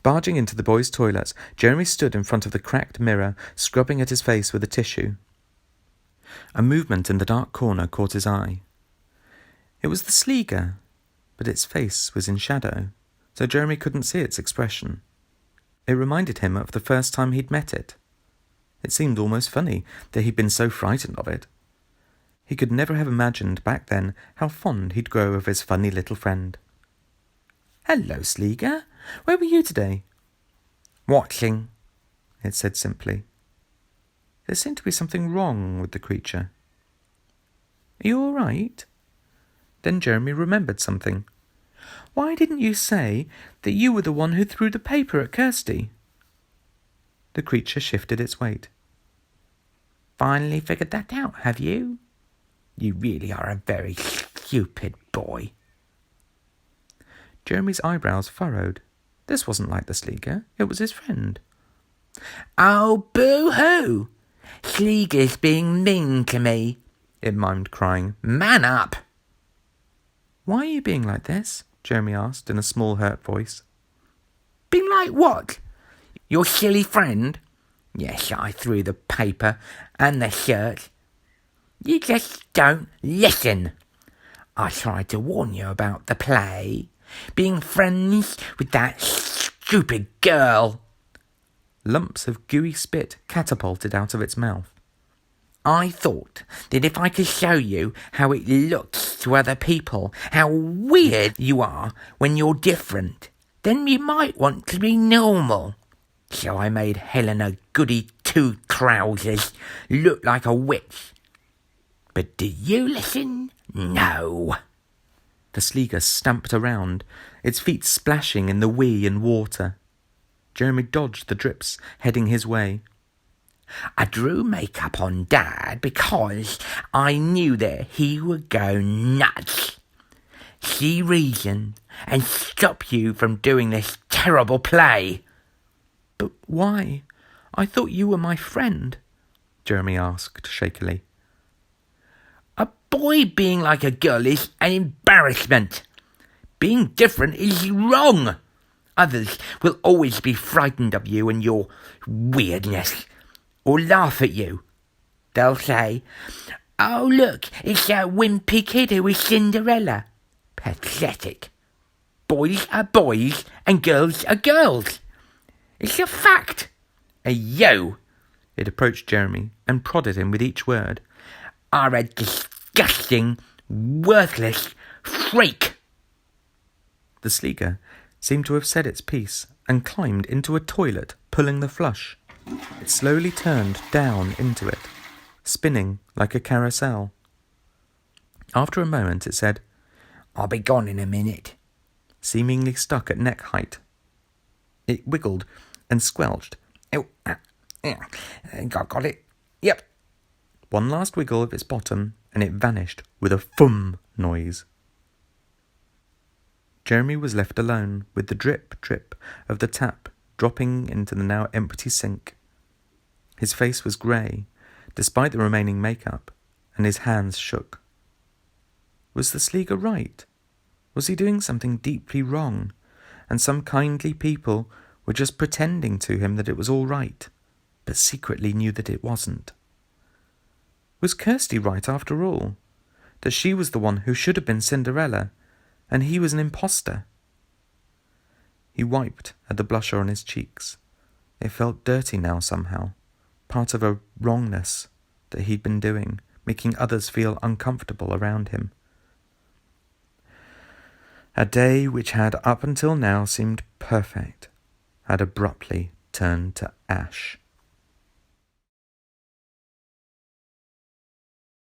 Barging into the boys' toilets, Jeremy stood in front of the cracked mirror, scrubbing at his face with a tissue. A movement in the dark corner caught his eye. It was the Sleagur, but its face was in shadow, so Jeremy couldn't see its expression. It reminded him of the first time he'd met it. It seemed almost funny that he'd been so frightened of it. He could never have imagined back then how fond he'd grow of his funny little friend. "Hello, Sleagur. Where were you today?" "Watching," it said simply. There seemed to be something wrong with the creature. "Are you all right?" Then Jeremy remembered something. "Why didn't you say that you were the one who threw the paper at Kirsty?" The creature shifted its weight. "Finally figured that out, have you? You really are a very stupid boy." Jeremy's eyebrows furrowed. This wasn't like the Sleagur, it was his friend. "Oh, boo-hoo! Sleagur's being mean to me," it mimed, crying. "Man up!" "Why are you being like this?" Jeremy asked in a small, hurt voice. "Being like what? Your silly friend? Yes, I threw the paper and the shirt. You just don't listen. I tried to warn you about the play, being friends with that stupid girl." Lumps of gooey spit catapulted out of its mouth. "I thought that if I could show you how it looks to other people, how weird you are when you're different, then you might want to be normal. So I made Helena Goody Two-Trousers look like a witch. But did you listen? No." The Sleagur stamped around, its feet splashing in the wee and water. Jeremy dodged the drips heading his way. "I drew makeup on Dad because I knew that he would go nuts. See reason and stop you from doing this terrible play." "But why? I thought you were my friend," Jeremy asked shakily. "A boy being like a girl is an embarrassment. Being different is wrong. Others will always be frightened of you and your weirdness, or laugh at you. They'll say, 'Oh, look, it's that wimpy kid who is Cinderella.' Pathetic. Boys are boys and girls are girls. It's a fact. And you," it approached Jeremy and prodded him with each word, "are a disgusting, worthless freak." The Sleagur seemed to have said its piece and climbed into a toilet, pulling the flush. It slowly turned down into it, spinning like a carousel. After a moment it said, "I'll be gone in a minute," seemingly stuck at neck height. It wiggled and squelched. Got it. Yep." One last wiggle of its bottom, and it vanished with a thum noise. Jeremy was left alone, with the drip of the tap dropping into the now empty sink. His face was grey, despite the remaining makeup, and his hands shook. Was the Sleagur right? Was he doing something deeply wrong, and some kindly people were just pretending to him that it was all right, but secretly knew that it wasn't? Was Kirsty right after all? That she was the one who should have been Cinderella, and he was an imposter? He wiped at the blusher on his cheeks. It felt dirty now somehow, part of a wrongness that he'd been doing, making others feel uncomfortable around him. A day which had up until now seemed perfect had abruptly turned to ash.